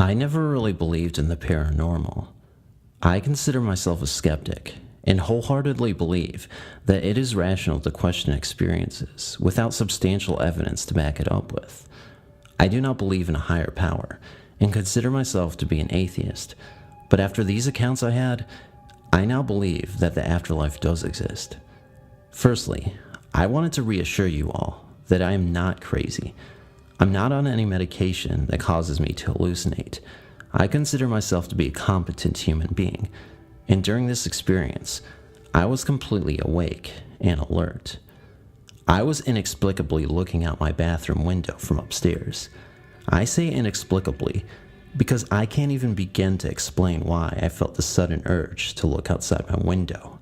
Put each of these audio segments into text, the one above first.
I never really believed in the paranormal. I consider myself a skeptic and wholeheartedly believe that it is rational to question experiences without substantial evidence to back it up with. I do not believe in a higher power and consider myself to be an atheist, but after these accounts I had, I now believe that the afterlife does exist. Firstly, I wanted to reassure you all that I am not crazy. I'm not on any medication that causes me to hallucinate. I consider myself to be a competent human being, and during this experience, I was completely awake and alert. I was inexplicably looking out my bathroom window from upstairs. I say inexplicably because I can't even begin to explain why I felt the sudden urge to look outside my window.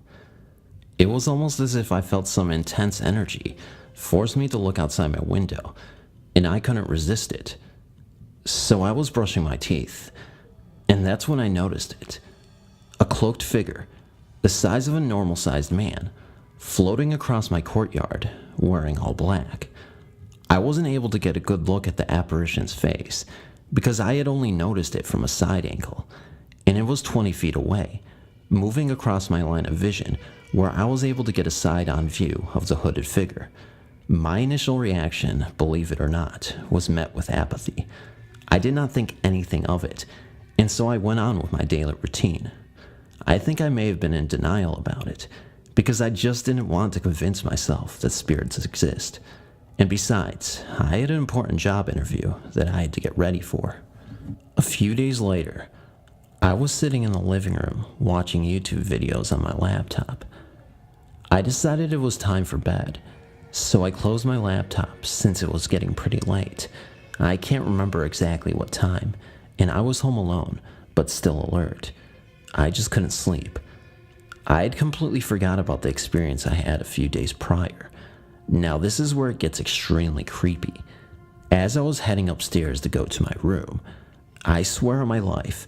It was almost as if I felt some intense energy force me to look outside my window, and I couldn't resist it. So I was brushing my teeth, and that's when I noticed it. A cloaked figure, the size of a normal-sized man, floating across my courtyard, wearing all black. I wasn't able to get a good look at the apparition's face, because I had only noticed it from a side angle, and it was 20 feet away, moving across my line of vision, where I was able to get a side-on view of the hooded figure. My initial reaction, believe it or not, was met with apathy. I did not think anything of it, and so I went on with my daily routine. I think I may have been in denial about it, because I just didn't want to convince myself that spirits exist. And besides, I had an important job interview that I had to get ready for. A few days later, I was sitting in the living room watching YouTube videos on my laptop. I decided it was time for bed, so I closed my laptop since it was getting pretty late. I can't remember exactly what time, and I was home alone, but still alert. I just couldn't sleep. I had completely forgot about the experience I had a few days prior. Now this is where it gets extremely creepy. As I was heading upstairs to go to my room, I swear on my life,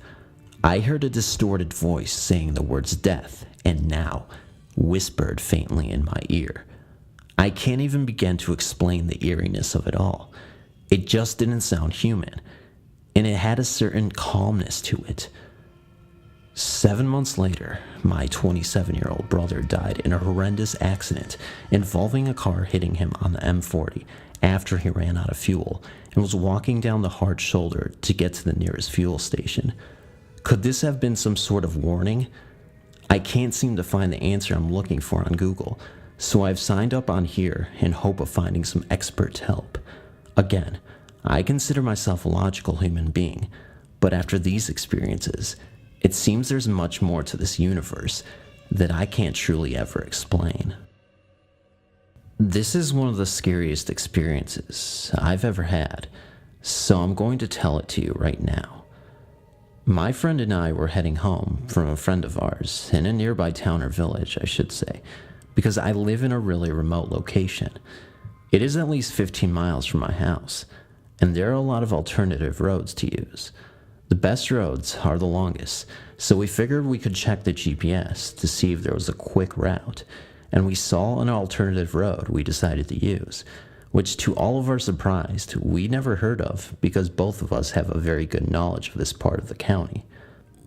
I heard a distorted voice saying the words death and now, whispered faintly in my ear. I can't even begin to explain the eeriness of it all. It just didn't sound human, and it had a certain calmness to it. 7 months later, my 27-year-old brother died in a horrendous accident involving a car hitting him on the M40 after he ran out of fuel and was walking down the hard shoulder to get to the nearest fuel station. Could this have been some sort of warning? I can't seem to find the answer I'm looking for on Google, so I've signed up on here in hope of finding some expert help. Again, I consider myself a logical human being, but after these experiences, it seems there's much more to this universe that I can't truly ever explain. This is one of the scariest experiences I've ever had, so I'm going to tell it to you right now. My friend and I were heading home from a friend of ours in a nearby town or village, I should say, because I live in a really remote location. It is at least 15 miles from my house, and there are a lot of alternative roads to use. The best roads are the longest, so we figured we could check the GPS to see if there was a quick route, and we saw an alternative road we decided to use, which to all of our surprise, we never heard of because both of us have a very good knowledge of this part of the county.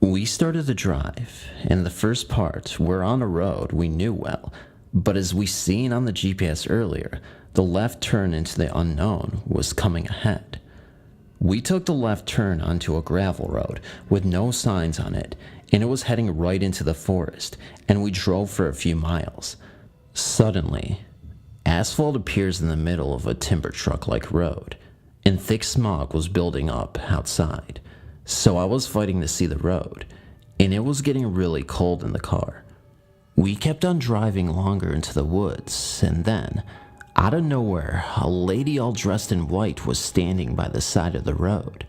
We started the drive, and the first part, we're on a road we knew well, but as we seen on the GPS earlier, the left turn into the unknown was coming ahead. We took the left turn onto a gravel road with no signs on it, and it was heading right into the forest, and we drove for a few miles. Suddenly, asphalt appears in the middle of a timber truck-like road, and thick smog was building up outside. So I was fighting to see the road, and it was getting really cold in the car. We kept on driving longer into the woods, and then, out of nowhere, a lady all dressed in white was standing by the side of the road.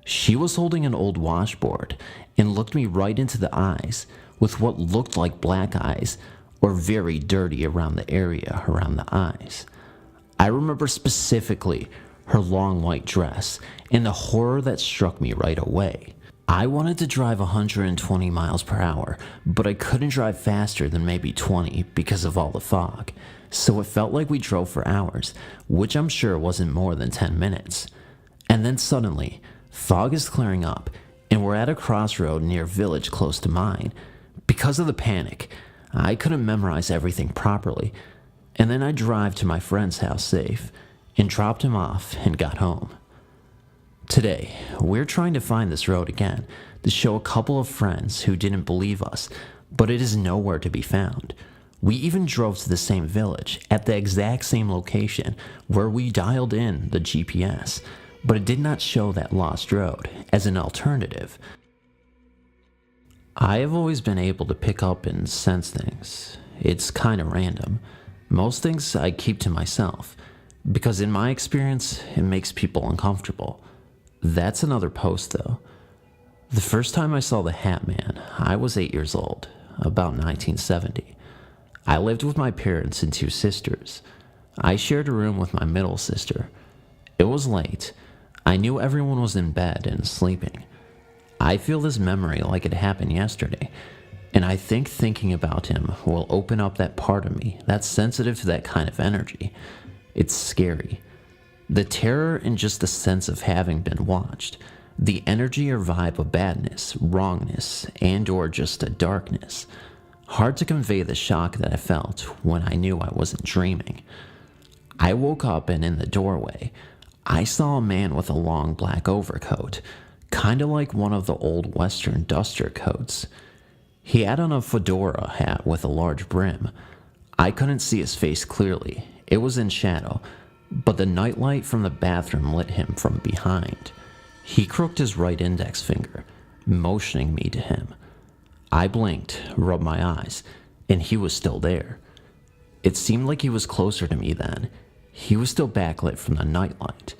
She was holding an old washboard and looked me right into the eyes with what looked like black eyes, or very dirty around the area around the eyes. I remember specifically her long white dress and the horror that struck me right away. I wanted to drive 120 miles per hour, but I couldn't drive faster than maybe 20 because of all the fog. So it felt like we drove for hours, which I'm sure wasn't more than 10 minutes. And then suddenly, Fog is clearing up, and we're at a crossroad near a village close to mine. Because of the panic, I couldn't memorize everything properly, and then I drive to my friend's house safe, and dropped him off and got home. Today, we're trying to find this road again to show a couple of friends who didn't believe us, but it is nowhere to be found. We even drove to the same village at the exact same location where we dialed in the GPS, but it did not show that lost road as an alternative. I have always been able to pick up and sense things. It's kind of random. Most things I keep to myself, because in my experience, it makes people uncomfortable. That's another post though. The first time I saw the Hat Man, I was 8 years old, about 1970. I lived with my parents and two sisters. I shared a room with my middle sister. It was late. I knew everyone was in bed and sleeping. I feel this memory like it happened yesterday, and I think thinking about him will open up that part of me that's sensitive to that kind of energy. It's scary. The terror and just the sense of having been watched. The energy or vibe of badness, wrongness, and or just a darkness. Hard to convey the shock that I felt when I knew I wasn't dreaming. I woke up and in the doorway, I saw a man with a long black overcoat, kind of like one of the old Western duster coats. He had on a fedora hat with a large brim. I couldn't see his face clearly. It was in shadow, but the nightlight from the bathroom lit him from behind. He crooked his right index finger, motioning me to him. I blinked, rubbed my eyes, and he was still there. It seemed like he was closer to me then. He was still backlit from the nightlight.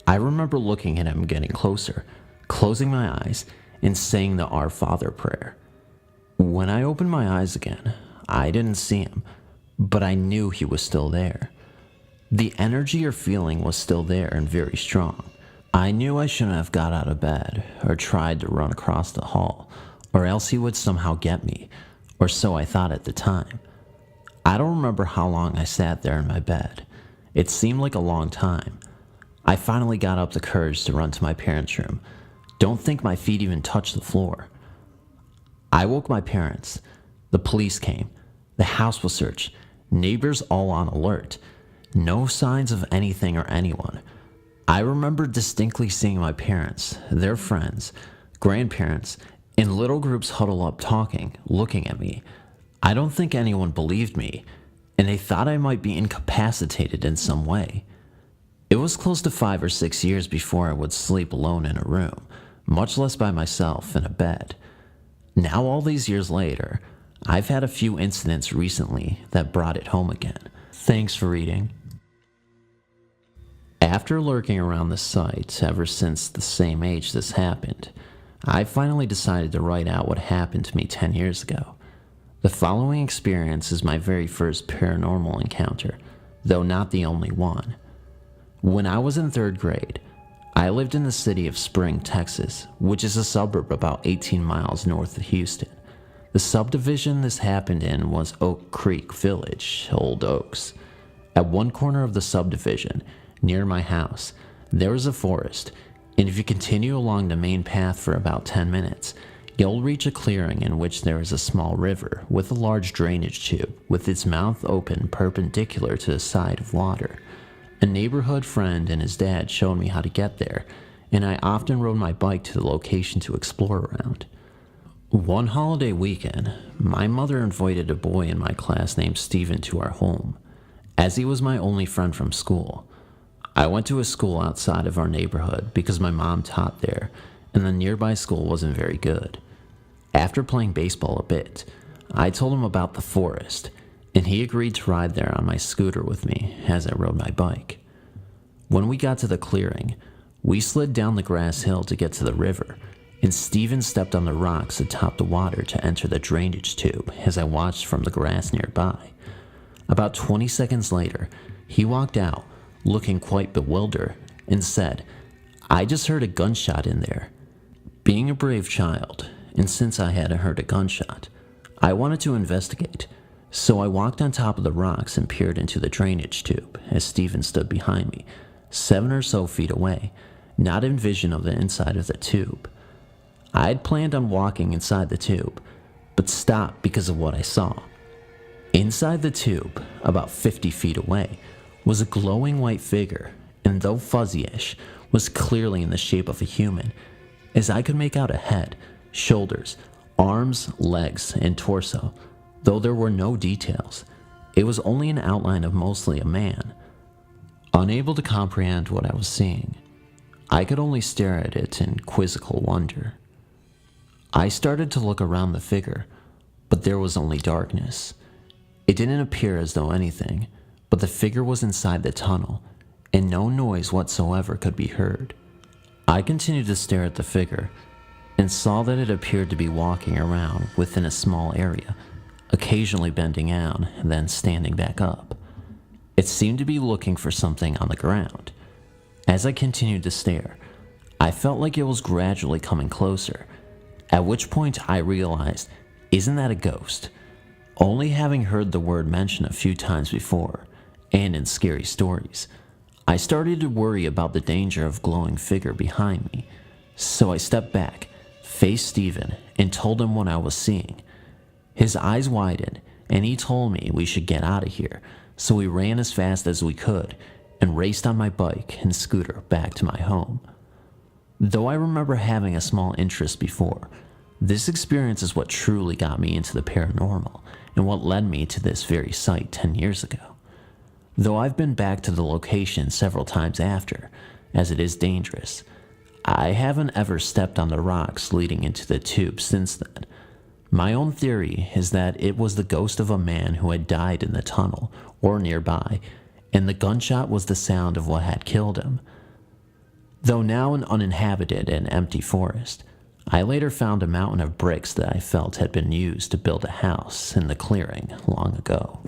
I remember looking at him getting closer, closing my eyes, and saying the Our Father prayer. When I opened my eyes again, I didn't see him, but I knew he was still there. The energy or feeling was still there and very strong. I knew I shouldn't have got out of bed or tried to run across the hall, or else he would somehow get me, or so I thought at the time. I don't remember how long I sat there in my bed. It seemed like a long time. I finally got up the courage to run to my parents' room. Don't think my feet even touched the floor. I woke my parents. The police came. The house was searched. Neighbors all on alert. No signs of anything or anyone. I remember distinctly seeing my parents, their friends, grandparents, in little groups huddle up talking, looking at me. I don't think anyone believed me, and they thought I might be incapacitated in some way. It was close to 5 or 6 years before I would sleep alone in a room, much less by myself in a bed. Now all these years later, I've had a few incidents recently that brought it home again. Thanks for reading. After lurking around the site ever since the same age this happened, I finally decided to write out what happened to me 10 years ago. The following experience is my very first paranormal encounter, though not the only one. When I was in 3rd grade, I lived in the city of Spring, Texas, which is a suburb about 18 miles north of Houston. The subdivision this happened in was Oak Creek Village, Old Oaks. At one corner of the subdivision, near my house, there is a forest, and if you continue along the main path for about 10 minutes, you'll reach a clearing in which there is a small river with a large drainage tube with its mouth open perpendicular to the side of water. A neighborhood friend and his dad showed me how to get there, and I often rode my bike to the location to explore around. One holiday weekend, my mother invited a boy in my class named Steven to our home, as he was my only friend from school. I went to a school outside of our neighborhood because my mom taught there, and the nearby school wasn't very good. After playing baseball a bit, I told him about the forest, and he agreed to ride there on my scooter with me as I rode my bike. When we got to the clearing, we slid down the grass hill to get to the river, and Steven stepped on the rocks atop the water to enter the drainage tube as I watched from the grass nearby. About 20 seconds later, he walked out, looking quite bewildered, and said, "I just heard a gunshot in there." Being a brave child, and since I hadn't heard a gunshot, I wanted to investigate, so I walked on top of the rocks and peered into the drainage tube as Steven stood behind me, 7 or so feet away, not in vision of the inside of the tube. I had planned on walking inside the tube, but stopped because of what I saw. Inside the tube, about 50 feet away, was a glowing white figure, and though fuzzy-ish, was clearly in the shape of a human, as I could make out a head, shoulders, arms, legs, and torso, though there were no details. It was only an outline of mostly a man. Unable to comprehend what I was seeing, I could only stare at it in quizzical wonder. I started to look around the figure, but there was only darkness. It didn't appear as though anything, but the figure was inside the tunnel, and no noise whatsoever could be heard. I continued to stare at the figure, and saw that it appeared to be walking around within a small area, occasionally bending down and then standing back up. It seemed to be looking for something on the ground. As I continued to stare, I felt like it was gradually coming closer, at which point I realized, isn't that a ghost? Only having heard the word mentioned a few times before, and in scary stories, I started to worry about the danger of glowing figure behind me, so I stepped back, faced Steven, and told him what I was seeing. His eyes widened, and he told me we should get out of here, so we ran as fast as we could, and raced on my bike and scooter back to my home. Though I remember having a small interest before, this experience is what truly got me into the paranormal, and what led me to this very site 10 years ago. Though I've been back to the location several times after, as it is dangerous, I haven't ever stepped on the rocks leading into the tube since then. My own theory is that it was the ghost of a man who had died in the tunnel or nearby, and the gunshot was the sound of what had killed him. Though now an uninhabited and empty forest, I later found a mountain of bricks that I felt had been used to build a house in the clearing long ago.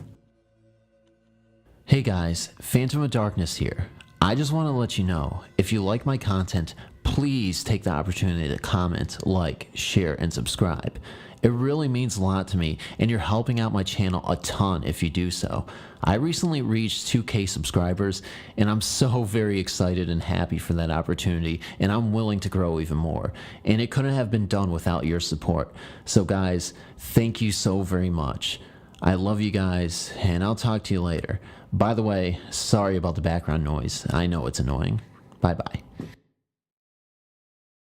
Hey guys, Phantom of Darkness here. I just want to let you know, if you like my content, please take the opportunity to comment, like, share, and subscribe. It really means a lot to me, and you're helping out my channel a ton if you do so. I recently reached 2K subscribers, and I'm so very excited and happy for that opportunity, and I'm willing to grow even more. And it couldn't have been done without your support. So guys, thank you so very much. I love you guys, and I'll talk to you later. By the way, sorry about the background noise. I know it's annoying. Bye-bye.